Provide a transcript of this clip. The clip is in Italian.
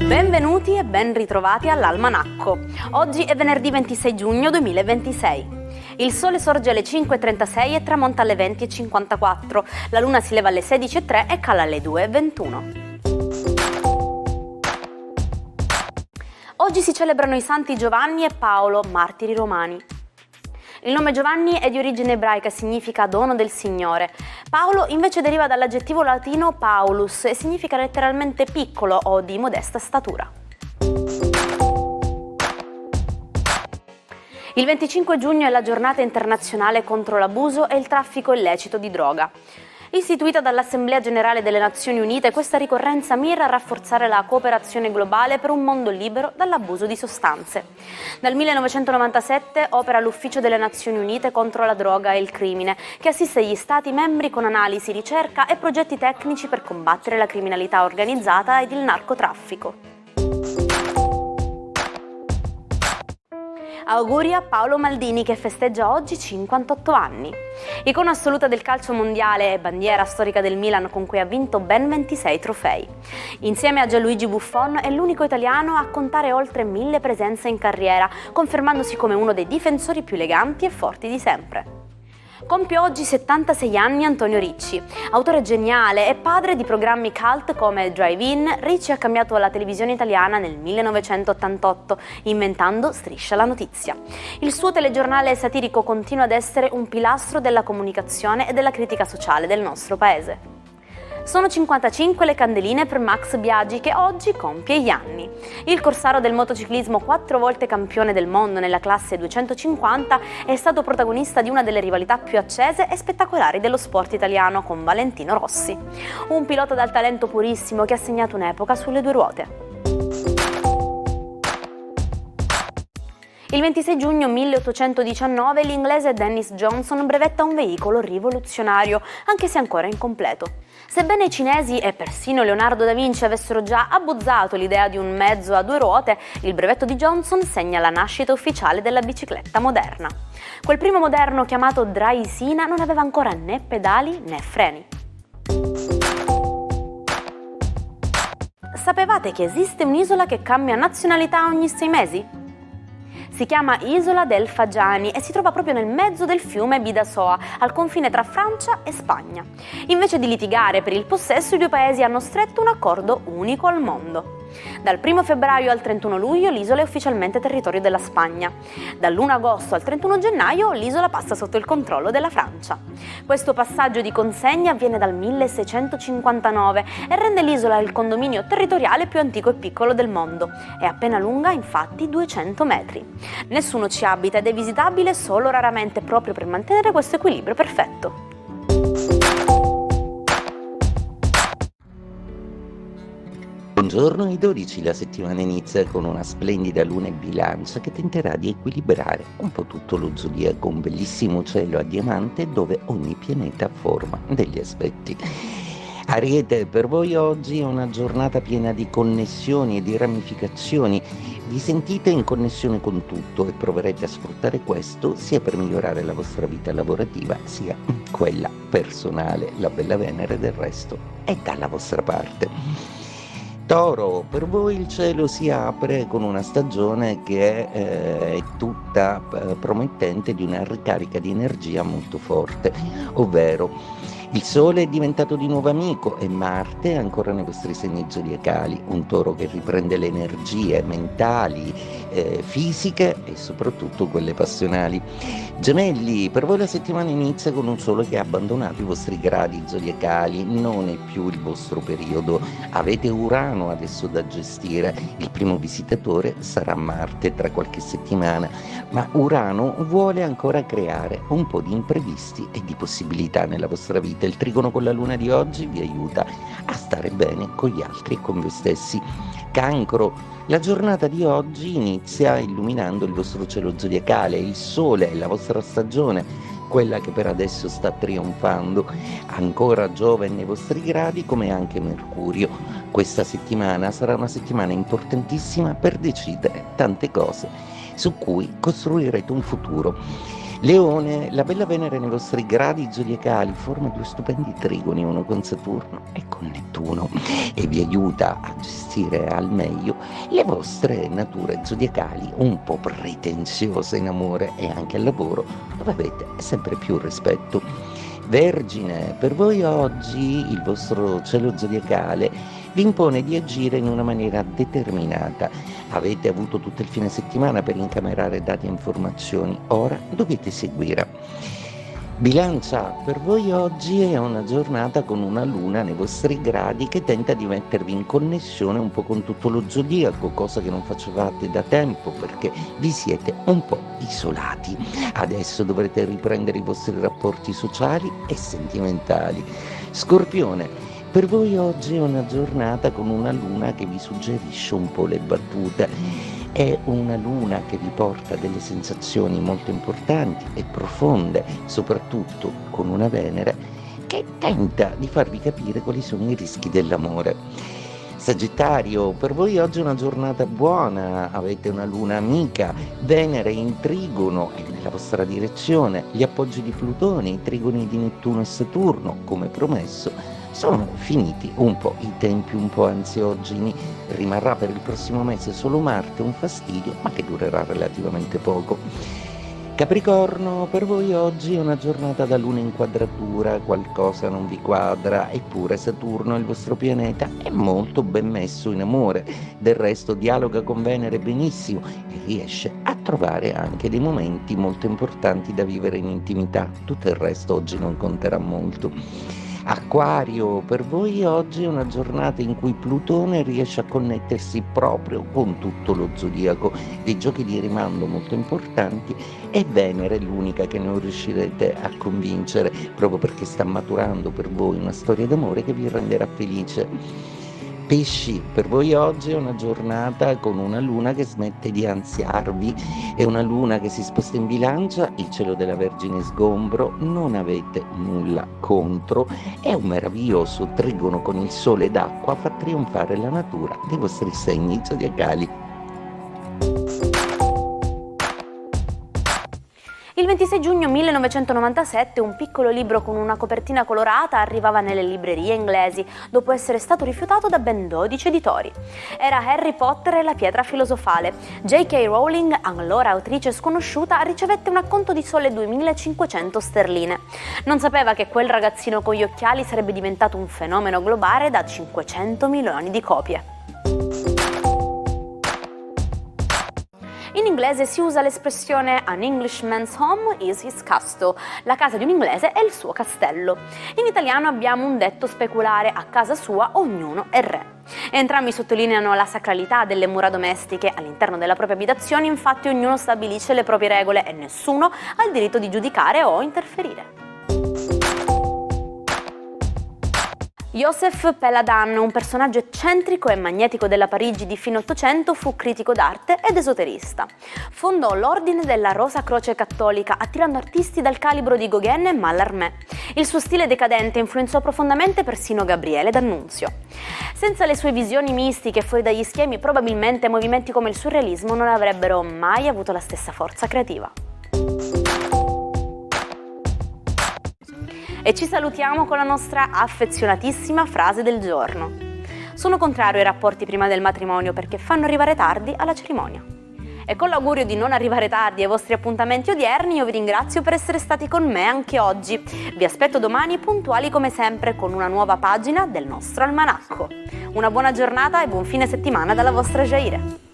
Benvenuti e ben ritrovati all'Almanacco. Oggi è venerdì 26 giugno 2026. Il sole sorge alle 5.36 e tramonta alle 20.54. La luna si leva alle 16.03 e cala alle 2.21. Oggi si celebrano i santi Giovanni e Paolo, martiri romani. Il nome Giovanni è di origine ebraica e significa dono del Signore. Paolo invece deriva dall'aggettivo latino Paulus e significa letteralmente piccolo o di modesta statura. Il 25 giugno è la giornata internazionale contro l'abuso e il traffico illecito di droga. Istituita dall'Assemblea Generale delle Nazioni Unite, questa ricorrenza mira a rafforzare la cooperazione globale per un mondo libero dall'abuso di sostanze. Dal 1997 opera l'Ufficio delle Nazioni Unite contro la droga e il crimine, che assiste gli Stati membri con analisi, ricerca e progetti tecnici per combattere la criminalità organizzata ed il narcotraffico. Auguri a Paolo Maldini che festeggia oggi 58 anni. Icona assoluta del calcio mondiale e bandiera storica del Milan con cui ha vinto ben 26 trofei. Insieme a Gianluigi Buffon è l'unico italiano a contare oltre 1000 presenze in carriera, confermandosi come uno dei difensori più eleganti e forti di sempre. Compie oggi 76 anni Antonio Ricci. Autore geniale e padre di programmi cult come Drive-In, Ricci ha cambiato la televisione italiana nel 1988, inventando Striscia la notizia. Il suo telegiornale satirico continua ad essere un pilastro della comunicazione e della critica sociale del nostro paese. Sono 55 le candeline per Max Biaggi che oggi compie gli anni. Il corsaro del motociclismo, 4 volte campione del mondo nella classe 250, è stato protagonista di una delle rivalità più accese e spettacolari dello sport italiano con Valentino Rossi. Un pilota dal talento purissimo che ha segnato un'epoca sulle due ruote. Il 26 giugno 1819 l'inglese Dennis Johnson brevetta un veicolo rivoluzionario, anche se ancora incompleto. Sebbene i cinesi e persino Leonardo da Vinci avessero già abbozzato l'idea di un mezzo a 2 ruote, il brevetto di Johnson segna la nascita ufficiale della bicicletta moderna. Quel primo moderno chiamato Draisina non aveva ancora né pedali né freni. Sapevate che esiste un'isola che cambia nazionalità ogni 6 mesi? Si chiama Isola del Fagiani e si trova proprio nel mezzo del fiume Bidassoa, al confine tra Francia e Spagna. Invece di litigare per il possesso, i due paesi hanno stretto un accordo unico al mondo. Dal 1 febbraio al 31 luglio l'isola è ufficialmente territorio della Spagna. Dall'1 agosto al 31 gennaio l'isola passa sotto il controllo della Francia. Questo passaggio di consegna avviene dal 1659 e rende l'isola il condominio territoriale più antico e piccolo del mondo. È appena lunga, infatti, 200 metri. Nessuno ci abita ed è visitabile solo raramente proprio per mantenere questo equilibrio perfetto. Buongiorno ai 12, la settimana inizia con una splendida luna in bilancia che tenterà di equilibrare un po' tutto lo zodiaco, un bellissimo cielo a diamante dove ogni pianeta forma degli aspetti. Ariete, per voi oggi è una giornata piena di connessioni e di ramificazioni. Vi sentite in connessione con tutto e proverete a sfruttare questo sia per migliorare la vostra vita lavorativa sia quella personale. La bella Venere del resto è dalla vostra parte. Toro, per voi il cielo si apre con una stagione che è tutta promettente di una ricarica di energia molto forte, ovvero il Sole è diventato di nuovo amico e Marte è ancora nei vostri segni zodiacali, un Toro che riprende le energie mentali, fisiche e soprattutto quelle passionali. Gemelli, per voi la settimana inizia con un Sole che ha abbandonato i vostri gradi zodiacali, non è più il vostro periodo, avete Urano adesso da gestire, il primo visitatore sarà Marte tra qualche settimana, ma Urano vuole ancora creare un po' di imprevisti e di possibilità nella vostra vita. Il trigono con la luna di oggi vi aiuta a stare bene con gli altri e con voi stessi. Cancro, la giornata di oggi inizia illuminando il vostro cielo zodiacale, il Sole, la vostra stagione, quella che per adesso sta trionfando, ancora Giove nei vostri gradi come anche Mercurio. Questa settimana sarà una settimana importantissima per decidere tante cose su cui costruirete un futuro. Leone, la bella Venere nei vostri gradi zodiacali forma due stupendi trigoni, uno con Saturno e con Nettuno, e vi aiuta a gestire al meglio le vostre nature zodiacali un po' pretenziose in amore e anche al lavoro, dove avete sempre più rispetto. Vergine, per voi oggi il vostro cielo zodiacale vi impone di agire in una maniera determinata. Avete avuto tutto il fine settimana per incamerare dati e informazioni, ora dovete seguire. Bilancia, per voi oggi è una giornata con una luna nei vostri gradi che tenta di mettervi in connessione un po' con tutto lo zodiaco, cosa che non facevate da tempo perché vi siete un po' isolati. Adesso dovrete riprendere i vostri rapporti sociali e sentimentali. Scorpione, per voi oggi è una giornata con una luna che vi suggerisce un po' le battute. È una luna che vi porta delle sensazioni molto importanti e profonde, soprattutto con una Venere che tenta di farvi capire quali sono i rischi dell'amore. Sagittario, per voi oggi è una giornata buona, avete una luna amica, Venere in trigono è nella vostra direzione, gli appoggi di Plutone, i trigoni di Nettuno e Saturno, come promesso, sono finiti un po' i tempi un po' ansiogeni, rimarrà per il prossimo mese solo Marte, un fastidio, ma che durerà relativamente poco. Capricorno, per voi oggi è una giornata da luna in quadratura, qualcosa non vi quadra, eppure Saturno, il vostro pianeta, è molto ben messo in amore, del resto dialoga con Venere benissimo e riesce a trovare anche dei momenti molto importanti da vivere in intimità, tutto il resto oggi non conterà molto. Acquario, per voi oggi è una giornata in cui Plutone riesce a connettersi proprio con tutto lo zodiaco, dei giochi di rimando molto importanti, e Venere è l'unica che non riuscirete a convincere, proprio perché sta maturando per voi una storia d'amore che vi renderà felice. Pesci, per voi oggi è una giornata con una luna che smette di ansiarvi, è una luna che si sposta in bilancia, il cielo della Vergine sgombro, non avete nulla contro, è un meraviglioso trigono con il sole d'acqua, fa trionfare la natura dei vostri segni zodiacali. Il 26 giugno 1997 un piccolo libro con una copertina colorata arrivava nelle librerie inglesi dopo essere stato rifiutato da ben 12 editori. Era Harry Potter e la pietra filosofale. J.K. Rowling, allora autrice sconosciuta, ricevette un acconto di sole 2.500 sterline. Non sapeva che quel ragazzino con gli occhiali sarebbe diventato un fenomeno globale da 500 milioni di copie. In inglese si usa l'espressione "An Englishman's home is his castle", la casa di un inglese è il suo castello. In italiano abbiamo un detto speculare: a casa sua ognuno è re. Entrambi sottolineano la sacralità delle mura domestiche. All'interno della propria abitazione, infatti, ognuno stabilisce le proprie regole e nessuno ha il diritto di giudicare o interferire. Joseph Peladan, un personaggio eccentrico e magnetico della Parigi di fine Ottocento, fu critico d'arte ed esoterista. Fondò l'Ordine della Rosa Croce Cattolica, attirando artisti dal calibro di Gauguin e Mallarmé. Il suo stile decadente influenzò profondamente persino Gabriele D'Annunzio. Senza le sue visioni mistiche fuori dagli schemi, probabilmente movimenti come il surrealismo non avrebbero mai avuto la stessa forza creativa. E ci salutiamo con la nostra affezionatissima frase del giorno. Sono contrario ai rapporti prima del matrimonio perché fanno arrivare tardi alla cerimonia. E con l'augurio di non arrivare tardi ai vostri appuntamenti odierni, io vi ringrazio per essere stati con me anche oggi. Vi aspetto domani puntuali come sempre con una nuova pagina del nostro almanacco. Una buona giornata e buon fine settimana dalla vostra Jaire.